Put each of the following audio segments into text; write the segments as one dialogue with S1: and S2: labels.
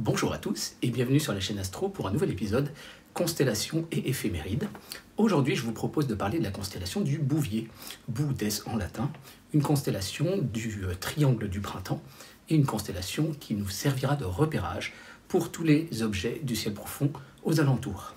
S1: Bonjour à tous et bienvenue sur la chaîne Astro pour un nouvel épisode Constellation et éphémérides. Aujourd'hui, je vous propose de parler de la constellation du Bouvier, Boudes en latin, une constellation du triangle du printemps et une constellation qui nous servira de repérage pour tous les objets du ciel profond aux alentours.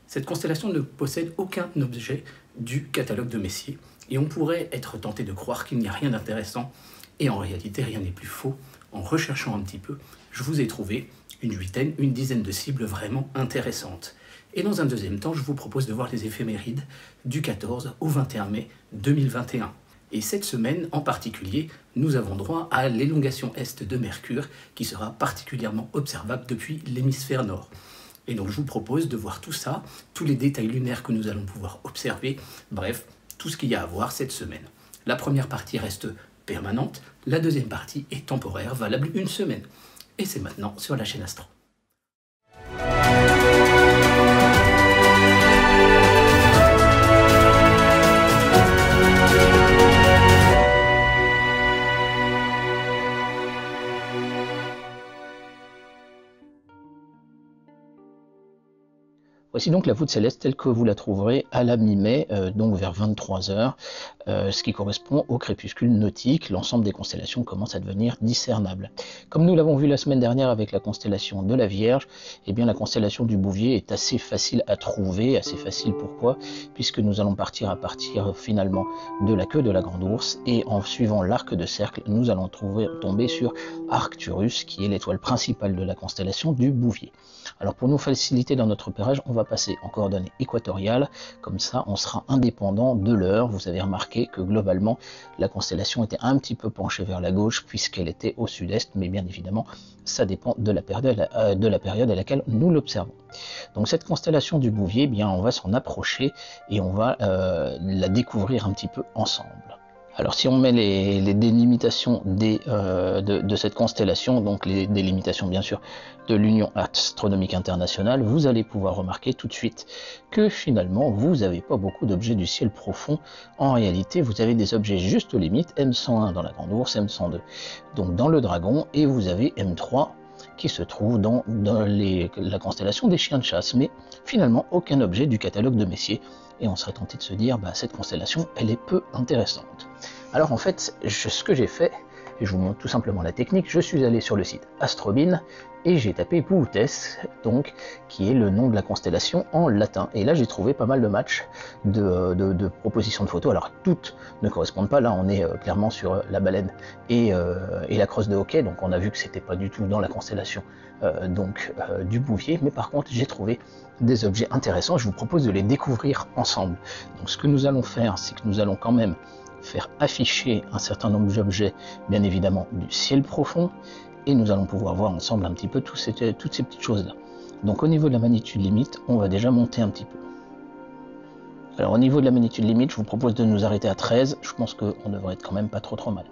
S1: Cette constellation ne possède aucun objet du catalogue de Messier et on pourrait être tenté de croire qu'il n'y a rien d'intéressant et en réalité rien n'est plus faux. En recherchant un petit peu, je vous ai trouvé une dizaine de cibles vraiment intéressantes. Et dans un deuxième temps, je vous propose de voir les éphémérides du 14 au 21 mai 2021. Et cette semaine en particulier, nous avons droit à l'élongation est de Mercure qui sera particulièrement observable depuis l'hémisphère nord. Et donc je vous propose de voir tout ça, tous les détails lunaires que nous allons pouvoir observer, bref, tout ce qu'il y a à voir cette semaine. La première partie reste permanente, la deuxième partie est temporaire, valable une semaine. Et c'est maintenant sur la chaîne Astro.
S2: Voici donc la voûte céleste telle que vous la trouverez à la mi-mai, donc vers 23 h, ce qui correspond au crépuscule nautique. L'ensemble des constellations commence à devenir discernable. Comme nous l'avons vu la semaine dernière avec la constellation de la Vierge, eh bien la constellation du Bouvier est assez facile à trouver. Assez facile pourquoi? Puisque nous allons partir finalement de la queue de la Grande Ourse et en suivant l'arc de cercle, nous allons tomber sur Arcturus qui est l'étoile principale de la constellation du Bouvier. Alors pour nous faciliter dans notre repérage, on va passer en coordonnées équatoriales, comme ça on sera indépendant de l'heure. Vous avez remarqué que globalement la constellation était un petit peu penchée vers la gauche puisqu'elle était au sud-est, mais bien évidemment ça dépend de la période à laquelle nous l'observons. Donc cette constellation du Bouvier, eh bien on va s'en approcher et on va la découvrir un petit peu ensemble. Alors si on met les délimitations de cette constellation, donc les délimitations bien sûr de l'Union astronomique internationale, vous allez pouvoir remarquer tout de suite que finalement vous n'avez pas beaucoup d'objets du ciel profond. En réalité vous avez des objets juste aux limites, M101 dans la Grande Ourse, M102 donc dans le Dragon, et vous avez M3 qui se trouve dans la constellation des chiens de chasse, mais finalement aucun objet du catalogue de Messier. Et on serait tenté de se dire, cette constellation, elle est peu intéressante. Alors en fait, ce que j'ai fait, et je vous montre tout simplement la technique, je suis allé sur le site Astrobin et j'ai tapé Bootes, donc qui est le nom de la constellation en latin. Et là j'ai trouvé pas mal de matchs, de propositions de photos. Alors toutes ne correspondent pas, là on est clairement sur la baleine et la crosse de hockey, donc on a vu que c'était pas du tout dans la constellation du Bouvier, mais par contre j'ai trouvé des objets intéressants. Je vous propose de les découvrir ensemble. Donc ce que nous allons faire, c'est que nous allons quand même faire afficher un certain nombre d'objets, bien évidemment du ciel profond, et nous allons pouvoir voir ensemble un petit peu toutes ces petites choses là. Donc au niveau de la magnitude limite, on va déjà monter un petit peu. Alors au niveau de la magnitude limite, je vous propose de nous arrêter à 13, je pense qu'on devrait être quand même pas trop mal.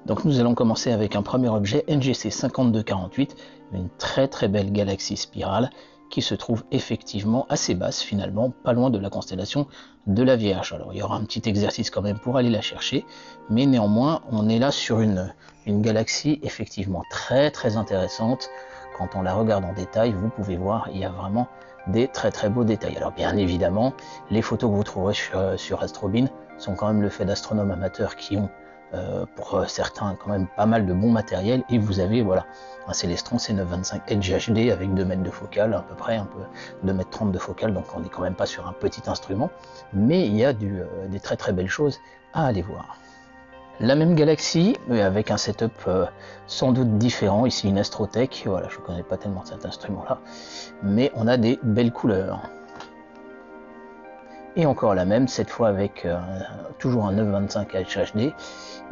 S2: Donc nous allons commencer avec un premier objet, NGC 5248, une très belle galaxie spirale qui se trouve effectivement assez basse finalement, pas loin de la constellation de la Vierge. Alors il y aura un petit exercice quand même pour aller la chercher, mais néanmoins on est là sur une galaxie effectivement très intéressante. Quand on la regarde en détail, vous pouvez voir, il y a vraiment des très beaux détails. Alors bien évidemment, les photos que vous trouverez sur Astrobin sont quand même le fait d'astronomes amateurs qui ont pour certains quand même pas mal de bon matériel, et vous avez voilà un Célestron C925 Edge HD avec 2 mètres de focale à peu près, 2 mètres 30 de focale, donc on n'est quand même pas sur un petit instrument, mais il y a des très belles choses à aller voir. La même galaxie, mais avec un setup sans doute différent, ici une Astrotech, voilà, je ne connais pas tellement cet instrument là, mais on a des belles couleurs. Et encore la même, cette fois avec toujours un 925 HHD,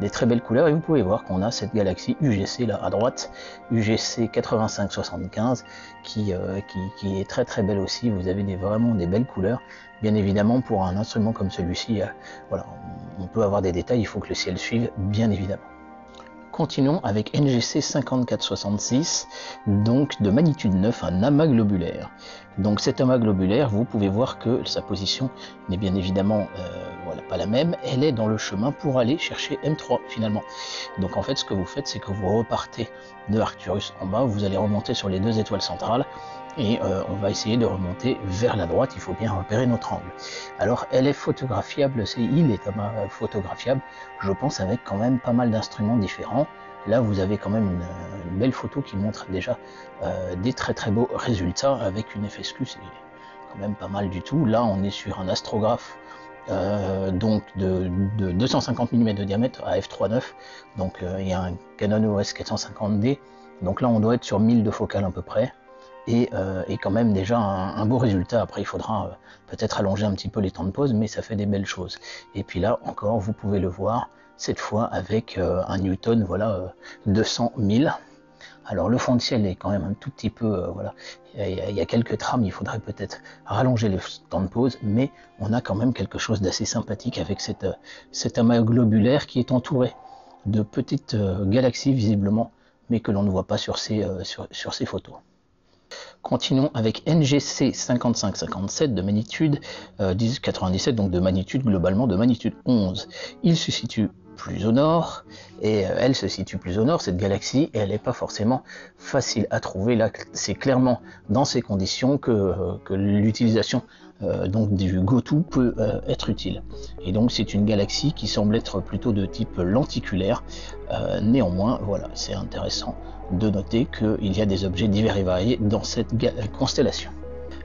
S2: des très belles couleurs, et vous pouvez voir qu'on a cette galaxie UGC là à droite, UGC 8575, qui est très belle aussi. Vous avez vraiment des belles couleurs. Bien évidemment, pour un instrument comme celui-ci, voilà, on peut avoir des détails, il faut que le ciel suive, bien évidemment. Continuons avec NGC 5466, donc de magnitude 9, un amas globulaire. Donc cet amas globulaire, vous pouvez voir que sa position n'est bien évidemment voilà, pas la même, elle est dans le chemin pour aller chercher M3 finalement. Donc en fait ce que vous faites, c'est que vous repartez de Arcturus en bas, vous allez remonter sur les 2 étoiles centrales, et on va essayer de remonter vers la droite, il faut bien repérer notre angle. Alors elle est photographiable, il est photographiable, je pense avec quand même pas mal d'instruments différents. Là vous avez quand même une belle photo qui montre déjà des très beaux résultats avec une FSQ, c'est quand même pas mal du tout. Là on est sur un astrographe donc de 250 mm de diamètre à f3.9, donc il y a un Canon EOS 450D, donc là on doit être sur 1000 de focale à peu près, et quand même déjà un beau résultat. Après il faudra peut-être allonger un petit peu les temps de pause, mais ça fait des belles choses. Et puis là encore vous pouvez le voir, cette fois avec un Newton, voilà, 200 000. Alors le fond de ciel est quand même un tout petit peu, voilà, il y a quelques trames, il faudrait peut-être rallonger les temps de pause, mais on a quand même quelque chose d'assez sympathique avec cet amas globulaire qui est entouré de petites galaxies visiblement, mais que l'on ne voit pas sur ces photos. Continuons avec NGC 5557 de magnitude 1097, donc de magnitude globalement de magnitude 11. Il se situe plus au nord, et elle se situe plus au nord, cette galaxie, et elle n'est pas forcément facile à trouver. Là, c'est clairement dans ces conditions que l'utilisation donc du GOTO peut être utile. Et donc c'est une galaxie qui semble être plutôt de type lenticulaire. Néanmoins, voilà, c'est intéressant de noter qu'il y a des objets divers et variés dans cette constellation.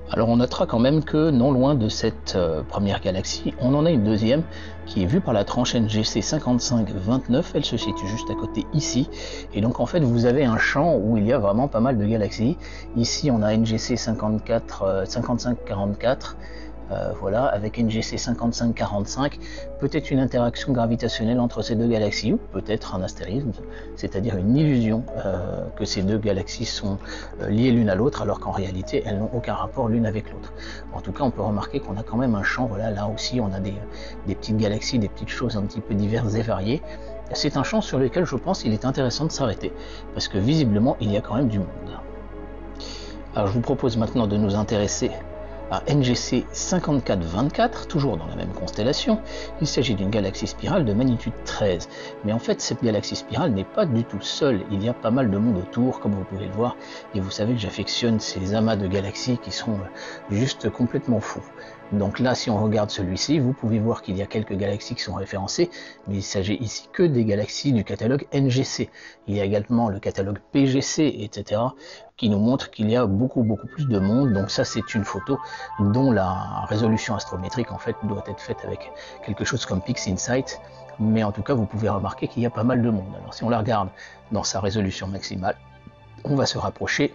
S2: Alors on notera quand même que non loin de cette première galaxie, on en a une deuxième qui est vue par la tranche NGC 5529, elle se situe juste à côté ici, et donc en fait vous avez un champ où il y a vraiment pas mal de galaxies. Ici on a NGC 5544, voilà, avec NGC 5545, peut-être une interaction gravitationnelle entre ces deux galaxies, ou peut-être un astérisme, c'est-à-dire une illusion que ces deux galaxies sont liées l'une à l'autre, alors qu'en réalité elles n'ont aucun rapport l'une avec l'autre. En tout cas on peut remarquer qu'on a quand même un champ, voilà, là aussi on a des petites galaxies, des petites choses un petit peu diverses et variées. C'est un champ sur lequel je pense qu'il est intéressant de s'arrêter, parce que visiblement il y a quand même du monde. Alors je vous propose maintenant de nous intéresser à NGC 5424, toujours dans la même constellation. Il s'agit d'une galaxie spirale de magnitude 13. Mais en fait, cette galaxie spirale n'est pas du tout seule. Il y a pas mal de monde autour, comme vous pouvez le voir. Et vous savez que j'affectionne ces amas de galaxies qui sont juste complètement fous. Donc là, si on regarde celui-ci, vous pouvez voir qu'il y a quelques galaxies qui sont référencées, mais il s'agit ici que des galaxies du catalogue NGC. Il y a également le catalogue PGC, etc., qui nous montre qu'il y a beaucoup plus de monde. Donc ça, c'est une photo dont la résolution astrométrique, en fait, doit être faite avec quelque chose comme PixInsight. Mais en tout cas, vous pouvez remarquer qu'il y a pas mal de monde. Alors si on la regarde dans sa résolution maximale, on va se rapprocher,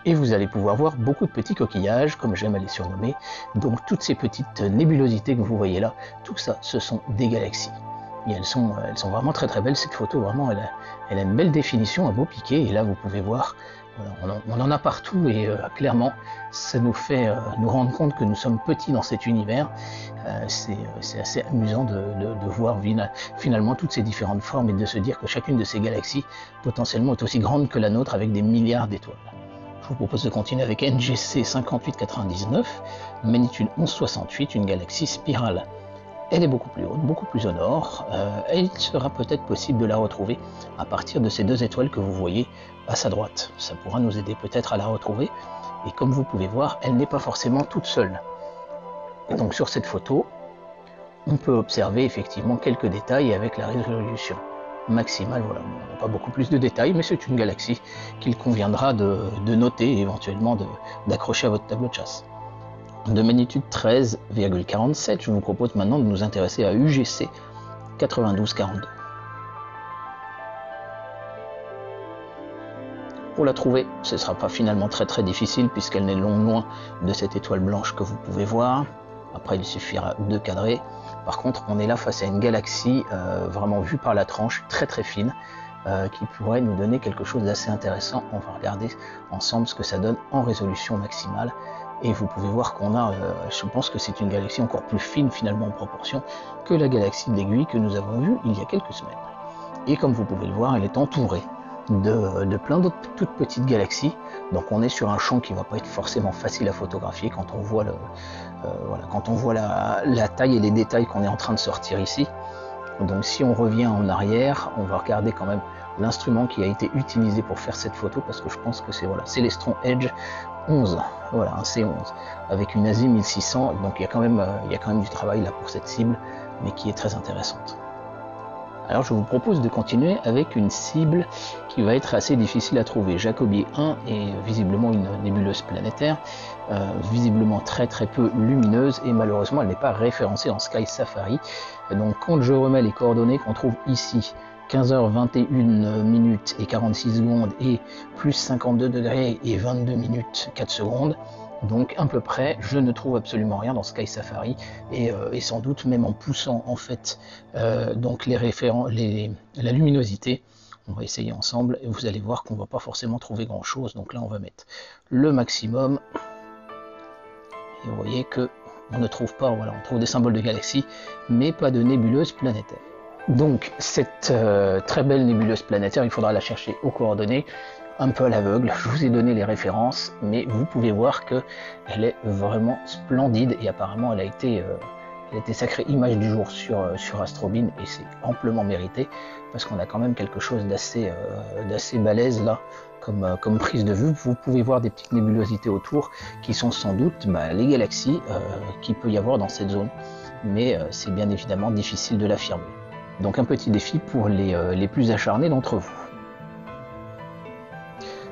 S2: et vous allez pouvoir voir beaucoup de petits coquillages, comme j'aime à les surnommer. Donc toutes ces petites nébulosités que vous voyez là, tout ça, ce sont des galaxies. Et elles sont vraiment très belles. Cette photo, vraiment, elle a une belle définition, un beau piqué. Et là, vous pouvez voir, voilà, on en a partout, et clairement, ça nous fait nous rendre compte que nous sommes petits dans cet univers. C'est assez amusant de voir finalement toutes ces différentes formes, et de se dire que chacune de ces galaxies, potentiellement, est aussi grande que la nôtre, avec des milliards d'étoiles. Je vous propose de continuer avec NGC 5899, magnitude 1168, une galaxie spirale. Elle est beaucoup plus haute, beaucoup plus au nord, et il sera peut-être possible de la retrouver à partir de ces deux étoiles que vous voyez à sa droite. Ça pourra nous aider peut-être à la retrouver, et comme vous pouvez voir, elle n'est pas forcément toute seule. Et donc sur cette photo, on peut observer effectivement quelques détails avec la résolution maximale. Voilà, on n'a pas beaucoup plus de détails, mais c'est une galaxie qu'il conviendra de noter et éventuellement d'accrocher à votre tableau de chasse. De magnitude 13,47, je vous propose maintenant de nous intéresser à UGC 9242. Pour la trouver, ce ne sera pas finalement très difficile, puisqu'elle n'est loin de cette étoile blanche que vous pouvez voir. Après, il suffira de cadrer. Par contre, on est là face à une galaxie vraiment vue par la tranche, très fine, qui pourrait nous donner quelque chose d'assez intéressant. On va regarder ensemble ce que ça donne en résolution maximale. Et vous pouvez voir qu'on a, je pense que c'est une galaxie encore plus fine finalement en proportion que la galaxie de l'Aiguille que nous avons vue il y a quelques semaines. Et comme vous pouvez le voir, elle est entourée de plein d'autres toutes petites galaxies. Donc on est sur un champ qui ne va pas être forcément facile à photographier quand on voit, la taille et les détails qu'on est en train de sortir ici. Donc si on revient en arrière, on va regarder quand même l'instrument qui a été utilisé pour faire cette photo, parce que je pense que c'est voilà, Celestron Edge 11, voilà, un C11, avec une ASI 1600, donc il y a quand même du travail là pour cette cible, mais qui est très intéressante. Alors je vous propose de continuer avec une cible qui va être assez difficile à trouver. Jacobi 1 est visiblement une nébuleuse planétaire, visiblement très peu lumineuse, et malheureusement elle n'est pas référencée en Sky Safari. Donc quand je remets les coordonnées qu'on trouve ici, 15h21 minutes et 46 secondes et plus 52 degrés et 22 minutes 4 secondes, donc à peu près je ne trouve absolument rien dans Sky Safari, et sans doute même en poussant en fait donc la luminosité, on va essayer ensemble et vous allez voir qu'on va pas forcément trouver grand chose. Donc là on va mettre le maximum et vous voyez que on ne trouve pas, voilà, on trouve des symboles de galaxies mais pas de nébuleuse planétaire. Donc cette très belle nébuleuse planétaire, il faudra la chercher aux coordonnées, un peu à l'aveugle. Je vous ai donné les références, mais vous pouvez voir que elle est vraiment splendide, et apparemment elle a été sacrée image du jour sur Astrobin, et c'est amplement mérité, parce qu'on a quand même quelque chose d'assez balèze là, comme prise de vue. Vous pouvez voir des petites nébulosités autour, qui sont sans doute les galaxies qu'il peut y avoir dans cette zone, mais c'est bien évidemment difficile de l'affirmer. Donc un petit défi pour les plus acharnés d'entre vous.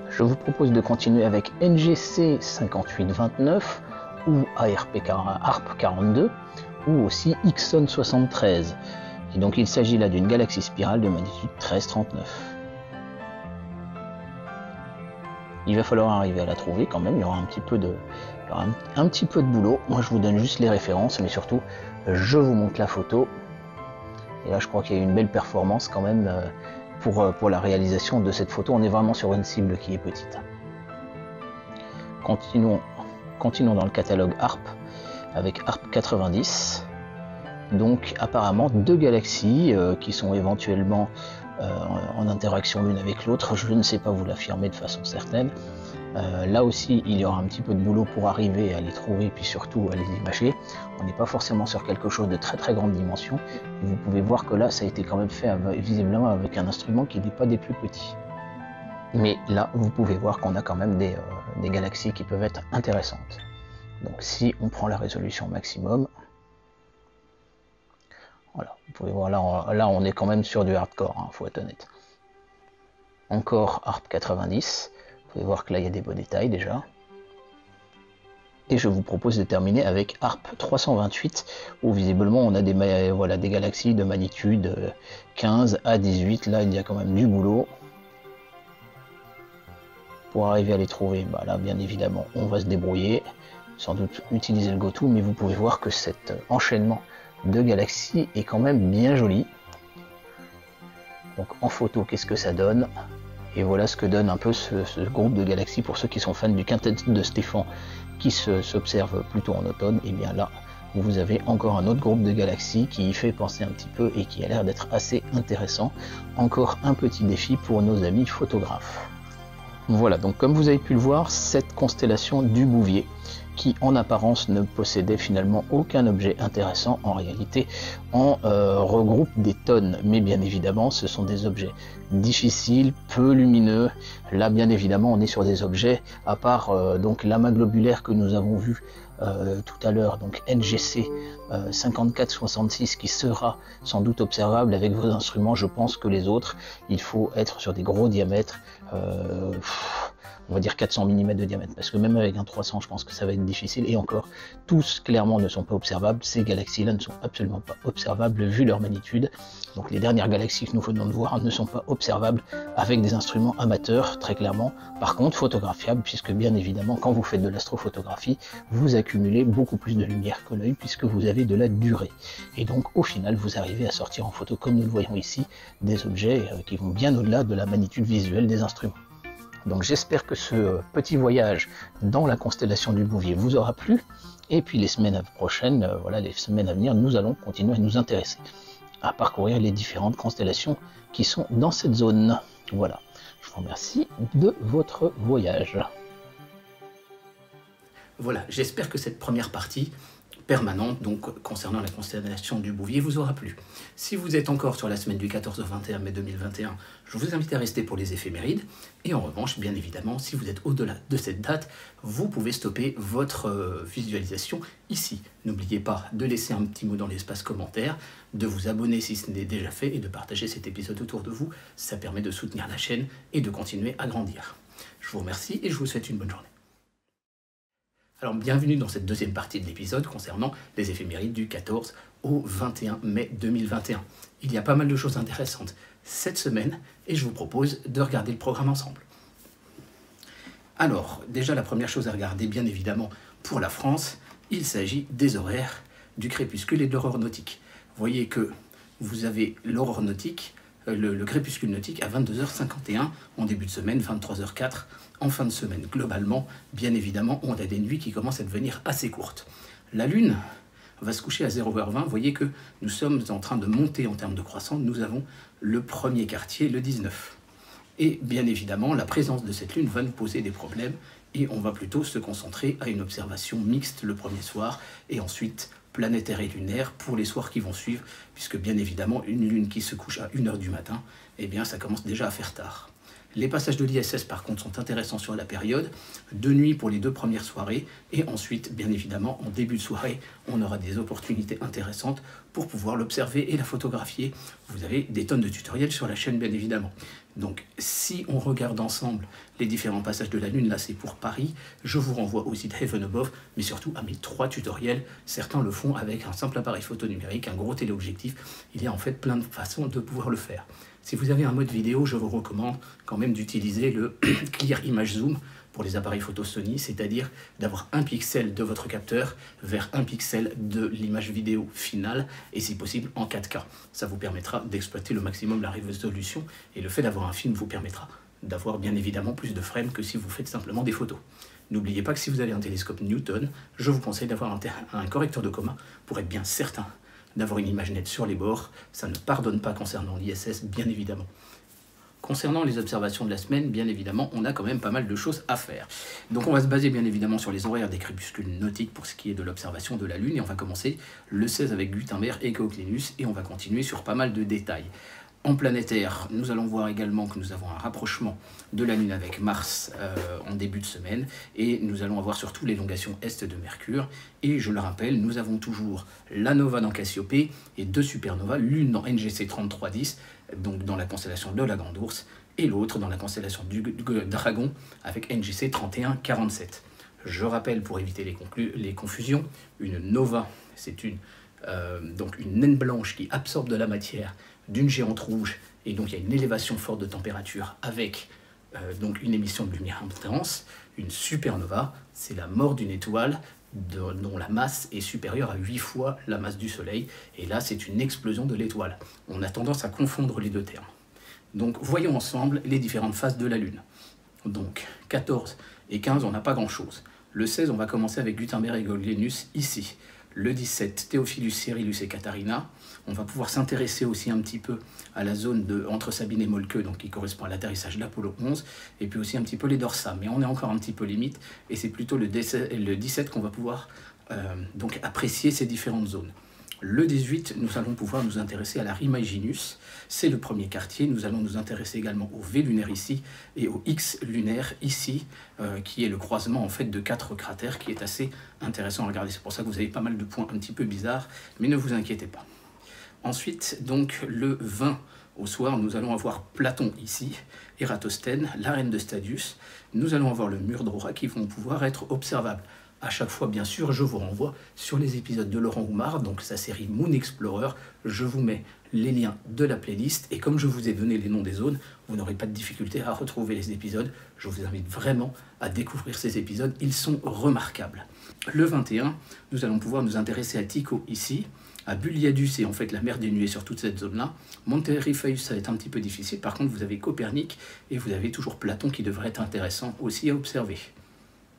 S2: Je vous propose de continuer avec NGC 5829 ou ARP 42 ou aussi Ixon 73. Et donc il s'agit là d'une galaxie spirale de magnitude 1339. Il va falloir arriver à la trouver quand même, il y aura un petit peu de boulot. Moi je vous donne juste les références, mais surtout je vous montre la photo. Et là je crois qu'il y a une belle performance quand même pour la réalisation de cette photo. On est vraiment sur une cible qui est petite. Continuons dans le catalogue ARP avec ARP 90. Donc apparemment deux galaxies qui sont éventuellement en interaction l'une avec l'autre. Je ne sais pas vous l'affirmer de façon certaine. Là aussi il y aura un petit peu de boulot pour arriver à les trouver, puis surtout à les imager. On n'est pas forcément sur quelque chose de très grande dimension, et vous pouvez voir que là ça a été quand même fait visiblement avec un instrument qui n'est pas des plus petits. Mais là vous pouvez voir qu'on a quand même des galaxies qui peuvent être intéressantes. Donc si on prend la résolution maximum, voilà, vous pouvez voir là on est quand même sur du hardcore, hein, faut être honnête. Encore ARP 90. Vous pouvez voir que là il y a des beaux détails déjà. Et je vous propose de terminer avec ARP 328, où visiblement on a des galaxies de magnitude 15 à 18. Là il y a quand même du boulot. Pour arriver à les trouver, là bien évidemment on va se débrouiller, sans doute utiliser le GoTo, mais vous pouvez voir que cet enchaînement de galaxies est quand même bien joli. Donc en photo, qu'est-ce que ça donne? Et voilà ce que donne un peu ce groupe de galaxies pour ceux qui sont fans du quintet de Stéphan qui s'observe plutôt en automne. Et bien là, vous avez encore un autre groupe de galaxies qui y fait penser un petit peu et qui a l'air d'être assez intéressant. Encore un petit défi pour nos amis photographes. Voilà, donc comme vous avez pu le voir, cette constellation du Bouvier, qui en apparence ne possédait finalement aucun objet intéressant, en réalité en regroupe des tonnes, mais bien évidemment ce sont des objets difficiles, peu lumineux. Là bien évidemment on est sur des objets, à part donc l'amas globulaire que nous avons vu tout à l'heure, donc NGC 5466, qui sera sans doute observable avec vos instruments. Je pense que les autres, il faut être sur des gros diamètres, on va dire 400 mm de diamètre, parce que même avec un 300 je pense que ça va être difficile, et encore, tous clairement ne sont pas observables. Ces galaxies là ne sont absolument pas observables vu leur magnitude. Donc les dernières galaxies que nous venons de voir ne sont pas observables avec des instruments amateurs, très clairement. Par contre photographiables, puisque bien évidemment quand vous faites de l'astrophotographie, vous accumulez beaucoup plus de lumière que l'œil, puisque vous avez de la durée, et donc au final vous arrivez à sortir en photo, comme nous le voyons ici, des objets qui vont bien au-delà de la magnitude visuelle des instruments. Donc j'espère que ce petit voyage dans la constellation du Bouvier vous aura plu, et puis les semaines prochaines, les semaines à venir, nous allons continuer à nous intéresser à parcourir les différentes constellations qui sont dans cette zone. Voilà, je vous remercie de votre voyage.
S1: Voilà, j'espère que cette première partie permanente, donc concernant la constellation du Bouvier, vous aura plu. Si vous êtes encore sur la semaine du 14 au 21 mai 2021, je vous invite à rester pour les éphémérides. Et en revanche, bien évidemment, si vous êtes au-delà de cette date, vous pouvez stopper votre visualisation ici. N'oubliez pas de laisser un petit mot dans l'espace commentaire, de vous abonner si ce n'est déjà fait et de partager cet épisode autour de vous. Ça permet de soutenir la chaîne et de continuer à grandir. Je vous remercie et je vous souhaite une bonne journée. Alors bienvenue dans cette deuxième partie de l'épisode concernant les éphémérides du 14 au 21 mai 2021. Il y a pas mal de choses intéressantes cette semaine et je vous propose de regarder le programme ensemble. Alors, déjà la première chose à regarder, bien évidemment, pour la France, il s'agit des horaires du crépuscule et de l'aurore nautique. Vous voyez que vous avez l'aurore nautique, le crépuscule nautique à 22h51 en début de semaine, 23h04 en fin de semaine. Globalement, bien évidemment, on a des nuits qui commencent à devenir assez courtes. La Lune va se coucher à 0h20. Vous voyez que nous sommes en train de monter en termes de croissance. Nous avons le premier quartier, le 19. Et bien évidemment, la présence de cette Lune va nous poser des problèmes et on va plutôt se concentrer à une observation mixte le premier soir et ensuite planétaire et lunaire pour les soirs qui vont suivre, puisque bien évidemment, une Lune qui se couche à 1h du matin, eh bien ça commence déjà à faire tard. Les passages de l'ISS, par contre, sont intéressants sur la période, de nuit pour les 2 premières soirées, et ensuite, bien évidemment, en début de soirée, on aura des opportunités intéressantes pour pouvoir l'observer et la photographier. Vous avez des tonnes de tutoriels sur la chaîne, bien évidemment. Donc, si on regarde ensemble les différents passages de la Lune, là c'est pour Paris, je vous renvoie au site Heaven Above, mais surtout à mes 3 tutoriels. Certains le font avec un simple appareil photo numérique, un gros téléobjectif. Il y a en fait plein de façons de pouvoir le faire. Si vous avez un mode vidéo, je vous recommande quand même d'utiliser le Clear Image Zoom pour les appareils photo Sony, c'est-à-dire d'avoir 1 pixel de votre capteur vers 1 pixel de l'image vidéo finale, et si possible en 4K. Ça vous permettra d'exploiter le maximum la résolution, et le fait d'avoir un film vous permettra d'avoir bien évidemment plus de frames que si vous faites simplement des photos. N'oubliez pas que si vous avez un télescope Newton, je vous conseille d'avoir un correcteur de coma pour être bien certain d'avoir une image nette sur les bords. Ça ne pardonne pas concernant l'ISS, bien évidemment. Concernant les observations de la semaine, bien évidemment, on a quand même pas mal de choses à faire. Donc on va se baser bien évidemment sur les horaires des crépuscules nautiques pour ce qui est de l'observation de la Lune, et on va commencer le 16 avec Gutenberg et Goclenius, et on va continuer sur pas mal de détails. En planétaire, nous allons voir également que nous avons un rapprochement de la Lune avec Mars en début de semaine, et nous allons avoir surtout l'élongation est de Mercure. Et je le rappelle, nous avons toujours la nova dans Cassiopée et 2 supernovas, l'une dans NGC 3310, donc dans la constellation de la Grande Ourse, et l'autre dans la constellation du Dragon avec NGC 3147. Je rappelle, pour éviter les confusions, une nova, c'est donc une naine blanche qui absorbe de la matière d'une géante rouge, et donc il y a une élévation forte de température avec donc une émission de lumière intense. Une supernova, c'est la mort d'une étoile dont la masse est supérieure à 8 fois la masse du Soleil, et là c'est une explosion de l'étoile. On a tendance à confondre les deux termes. Donc voyons ensemble les différentes phases de la Lune. Donc 14 et 15, on n'a pas grand chose. Le 16, on va commencer avec Gutenberg et Goclenius ici. Le 17, Théophilus, Cyrillus et Katharina. On va pouvoir s'intéresser aussi un petit peu à la zone entre Sabine et Moltke, donc qui correspond à l'atterrissage d'Apollo 11, et puis aussi un petit peu les dorsas. Mais on est encore un petit peu limite, et c'est plutôt le 17 qu'on va pouvoir donc apprécier ces différentes zones. Le 18, nous allons pouvoir nous intéresser à la Remaginus, c'est le premier quartier. Nous allons nous intéresser également au V lunaire ici et au X lunaire ici, qui est le croisement en fait de 4 cratères qui est assez intéressant à regarder. C'est pour ça que vous avez pas mal de points un petit peu bizarres, mais ne vous inquiétez pas. Ensuite, donc le 20 au soir, nous allons avoir Platon ici, Ératosthène, la reine de Stadius. Nous allons avoir le mur d'Aura qui vont pouvoir être observables. À chaque fois, bien sûr, je vous renvoie sur les épisodes de Laurent Oumar, donc sa série Moon Explorer. Je vous mets les liens de la playlist, et comme je vous ai donné les noms des zones, vous n'aurez pas de difficulté à retrouver les épisodes. Je vous invite vraiment à découvrir ces épisodes, ils sont remarquables. Le 21, nous allons pouvoir nous intéresser à Tycho ici, à Bulliadus, c'est en fait la mer des nuées sur toute cette zone-là. Monte Ripheus, ça va être un petit peu difficile. Par contre, vous avez Copernic et vous avez toujours Platon qui devrait être intéressant aussi à observer.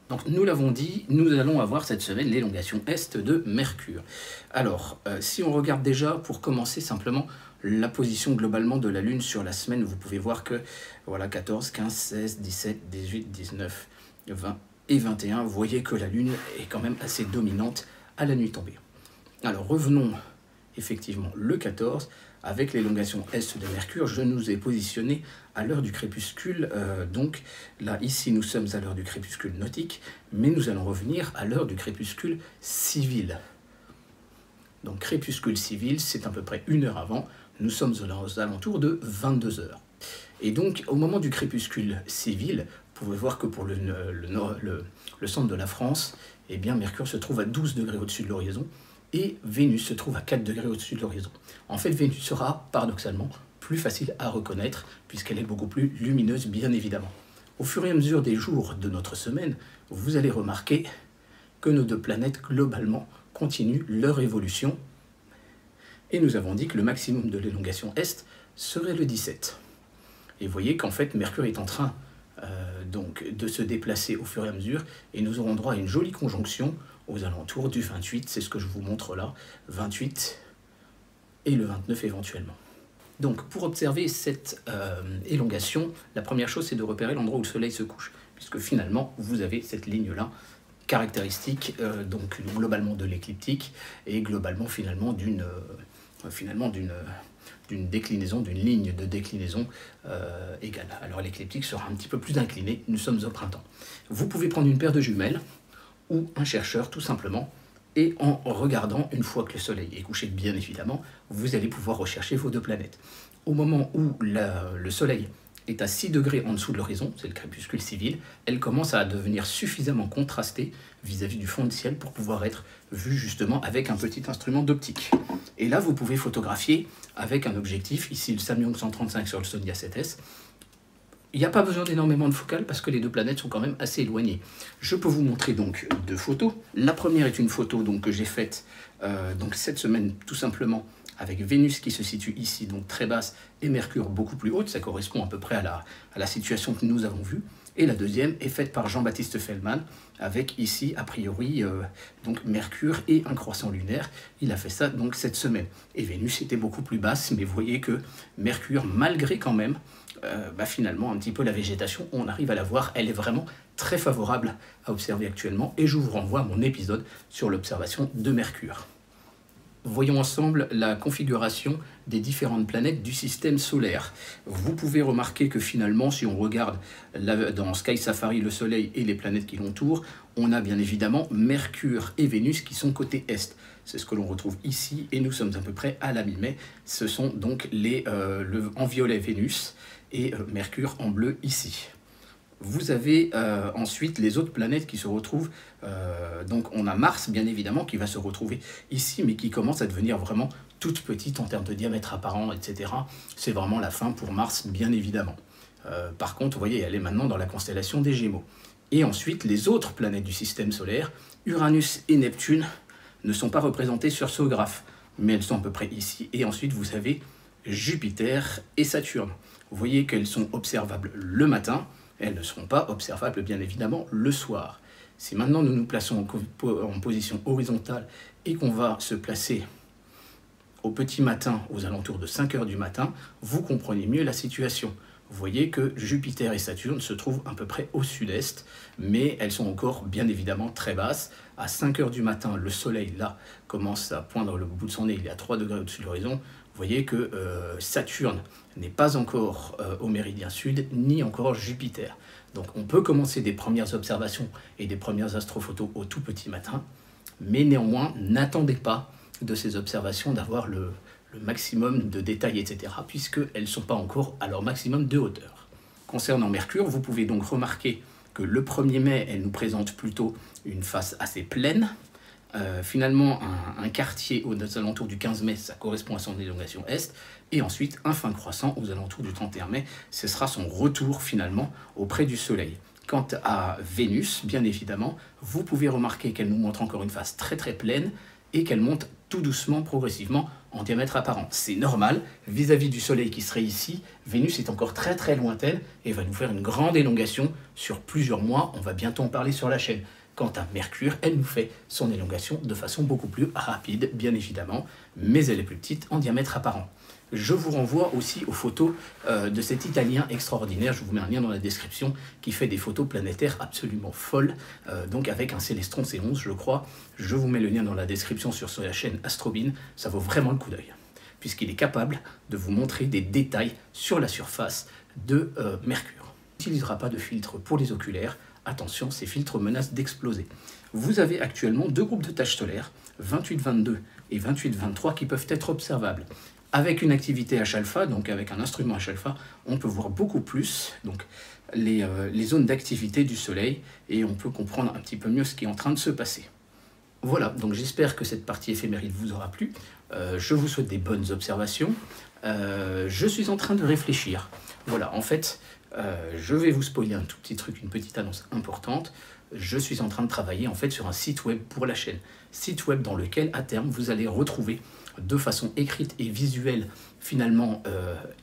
S1: Donc nous l'avons dit, nous allons avoir cette semaine l'élongation est de Mercure. Alors, si on regarde déjà, pour commencer simplement, la position globalement de la Lune sur la semaine, vous pouvez voir que, voilà, 14, 15, 16, 17, 18, 19, 20 et 21, vous voyez que la Lune est quand même assez dominante à la nuit tombée. Alors revenons effectivement le 14, avec l'élongation est de Mercure, je nous ai positionné à l'heure du crépuscule, donc là ici nous sommes à l'heure du crépuscule nautique, mais nous allons revenir à l'heure du crépuscule civil. Donc crépuscule civil, c'est à peu près 1 heure avant, nous sommes aux alentours de 22 heures. Et donc au moment du crépuscule civil, vous pouvez voir que pour le centre de la France, eh bien, Mercure se trouve à 12 degrés au-dessus de l'horizon, et Vénus se trouve à 4 degrés au-dessus de l'horizon. En fait, Vénus sera, paradoxalement, plus facile à reconnaître, puisqu'elle est beaucoup plus lumineuse, bien évidemment. Au fur et à mesure des jours de notre semaine, vous allez remarquer que nos 2 planètes, globalement, continuent leur évolution. Et nous avons dit que le maximum de l'élongation est serait le 17. Et vous voyez qu'en fait, Mercure est en train donc, de se déplacer au fur et à mesure, et nous aurons droit à une jolie conjonction aux alentours du 28, c'est ce que je vous montre là, 28 et le 29 éventuellement. Donc pour observer cette élongation, la première chose c'est de repérer l'endroit où le soleil se couche, puisque finalement vous avez cette ligne-là, caractéristique donc globalement de l'écliptique, et globalement finalement d'une déclinaison, d'une ligne de déclinaison égale. Alors l'écliptique sera un petit peu plus incliné, nous sommes au printemps. Vous pouvez prendre une paire de jumelles, ou un chercheur tout simplement, et en regardant, une fois que le soleil est couché bien évidemment, vous allez pouvoir rechercher vos 2 planètes. Au moment où le soleil est à 6 degrés en dessous de l'horizon, c'est le crépuscule civil, elle commence à devenir suffisamment contrastée vis-à-vis du fond de ciel pour pouvoir être vue justement avec un petit instrument d'optique. Et là vous pouvez photographier avec un objectif, ici le Samyang 135 sur le Sony A7S. Il n'y a pas besoin d'énormément de focale parce que les 2 planètes sont quand même assez éloignées. Je peux vous montrer donc 2 photos. La première est une photo donc, que j'ai faite donc cette semaine tout simplement avec Vénus qui se situe ici, donc très basse, et Mercure beaucoup plus haute. Ça correspond à peu près à la situation que nous avons vue. Et la deuxième est faite par Jean-Baptiste Feldman, avec ici, a priori, donc Mercure et un croissant lunaire. Il a fait ça donc cette semaine. Et Vénus était beaucoup plus basse, mais vous voyez que Mercure, malgré quand même, finalement, un petit peu la végétation, on arrive à la voir. Elle est vraiment très favorable à observer actuellement. Et je vous renvoie à mon épisode sur l'observation de Mercure. Voyons ensemble la configuration des différentes planètes du système solaire. Vous pouvez remarquer que finalement, si on regarde dans Sky Safari le Soleil et les planètes qui l'entourent, on a bien évidemment Mercure et Vénus qui sont côté Est. C'est ce que l'on retrouve ici et nous sommes à peu près à la mi-mai. Ce sont donc en violet Vénus et Mercure en bleu ici. Vous avez ensuite les autres planètes qui se retrouvent, donc on a Mars bien évidemment qui va se retrouver ici, mais qui commence à devenir vraiment toute petite en termes de diamètre apparent, etc. C'est vraiment la fin pour Mars bien évidemment. Par contre, vous voyez, elle est maintenant dans la constellation des Gémeaux. Et ensuite, les autres planètes du système solaire, Uranus et Neptune, ne sont pas représentées sur ce graphe, mais elles sont à peu près ici. Et ensuite, vous avez Jupiter et Saturne. Vous voyez qu'elles sont observables le matin. Elles ne seront pas observables, bien évidemment, le soir. Si maintenant nous nous plaçons en position horizontale et qu'on va se placer au petit matin, aux alentours de 5 heures du matin, vous comprenez mieux la situation. Vous voyez que Jupiter et Saturne se trouvent à peu près au sud-est, mais elles sont encore, bien évidemment, très basses. À 5 heures du matin, le soleil, là, commence à poindre le bout de son nez, il est à 3 degrés au-dessus de l'horizon. Vous voyez que Saturne n'est pas encore au méridien sud, ni encore Jupiter. Donc on peut commencer des premières observations et des premières astrophotos au tout petit matin, mais néanmoins, n'attendez pas de ces observations d'avoir le maximum de détails, etc., puisqu'elles ne sont pas encore à leur maximum de hauteur. Concernant Mercure, vous pouvez donc remarquer que le 1er mai, elle nous présente plutôt une face assez pleine. Finalement, un quartier aux alentours du 15 mai, ça correspond à son élongation est, et ensuite un fin croissant aux alentours du 31 mai, ce sera son retour finalement auprès du Soleil. Quant à Vénus, bien évidemment, vous pouvez remarquer qu'elle nous montre encore une face très très pleine et qu'elle monte tout doucement, progressivement, en diamètre apparent. C'est normal, vis-à-vis du Soleil qui serait ici, Vénus est encore très très lointaine et va nous faire une grande élongation sur plusieurs mois, on va bientôt en parler sur la chaîne. Quant à Mercure, elle nous fait son élongation de façon beaucoup plus rapide, bien évidemment, mais elle est plus petite en diamètre apparent. Je vous renvoie aussi aux photos de cet Italien extraordinaire, je vous mets un lien dans la description, qui fait des photos planétaires absolument folles, donc avec un Célestron C11 je crois. Je vous mets le lien dans la description sur la chaîne Astrobin, ça vaut vraiment le coup d'œil, puisqu'il est capable de vous montrer des détails sur la surface de Mercure. Il n'utilisera pas de filtre pour les oculaires, attention, ces filtres menacent d'exploser. Vous avez actuellement deux groupes de taches solaires, 28-22 et 28-23, qui peuvent être observables. Avec une activité H-alpha, donc avec un instrument H-alpha, on peut voir beaucoup plus donc, les zones d'activité du Soleil et on peut comprendre un petit peu mieux ce qui est en train de se passer. Voilà, donc j'espère que cette partie éphéméride vous aura plu. Je vous souhaite des bonnes observations. Je suis en train de réfléchir. Voilà, en fait, je vais vous spoiler un tout petit truc, une petite annonce importante. Je suis en train de travailler en fait sur un site web pour la chaîne. Site web dans lequel, à terme, vous allez retrouver de façon écrite et visuelle, finalement,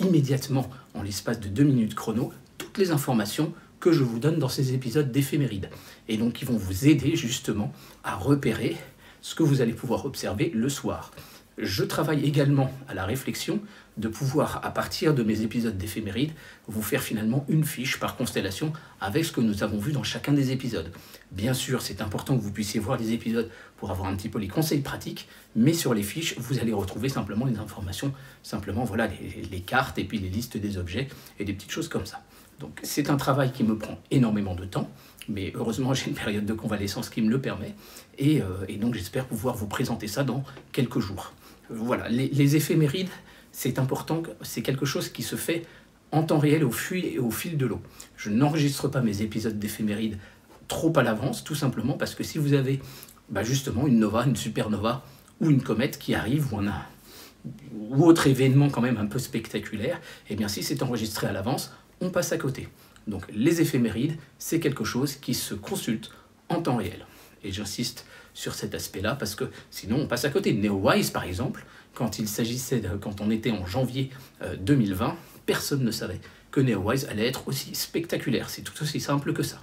S1: immédiatement, en l'espace de 2 minutes chrono, toutes les informations que je vous donne dans ces épisodes d'éphéméride. Et donc, qui vont vous aider justement à repérer ce que vous allez pouvoir observer le soir. Je travaille également à la réflexion de pouvoir, à partir de mes épisodes d'éphéméride, vous faire finalement une fiche par constellation avec ce que nous avons vu dans chacun des épisodes. Bien sûr, c'est important que vous puissiez voir les épisodes pour avoir un petit peu les conseils pratiques, mais sur les fiches, vous allez retrouver simplement les informations, simplement voilà les cartes et puis les listes des objets et des petites choses comme ça. Donc c'est un travail qui me prend énormément de temps, mais heureusement j'ai une période de convalescence qui me le permet, et donc j'espère pouvoir vous présenter ça dans quelques jours. Voilà, les éphémérides, c'est important, c'est quelque chose qui se fait en temps réel au fil de l'eau. Je n'enregistre pas mes épisodes d'éphémérides trop à l'avance, tout simplement parce que si vous avez justement une nova, une supernova ou une comète qui arrive ou autre événement quand même un peu spectaculaire, et bien si c'est enregistré à l'avance, on passe à côté. Donc les éphémérides, c'est quelque chose qui se consulte en temps réel. Et j'insiste sur cet aspect-là parce que sinon on passe à côté. Neowise par exemple, quand on était en janvier 2020, personne ne savait que Neowise allait être aussi spectaculaire. C'est tout aussi simple que ça.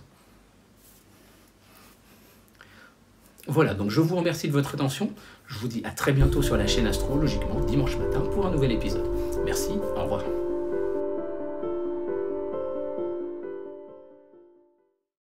S1: Voilà, donc je vous remercie de votre attention. Je vous dis à très bientôt sur la chaîne Astro, logiquement dimanche matin, pour un nouvel épisode. Merci, au revoir.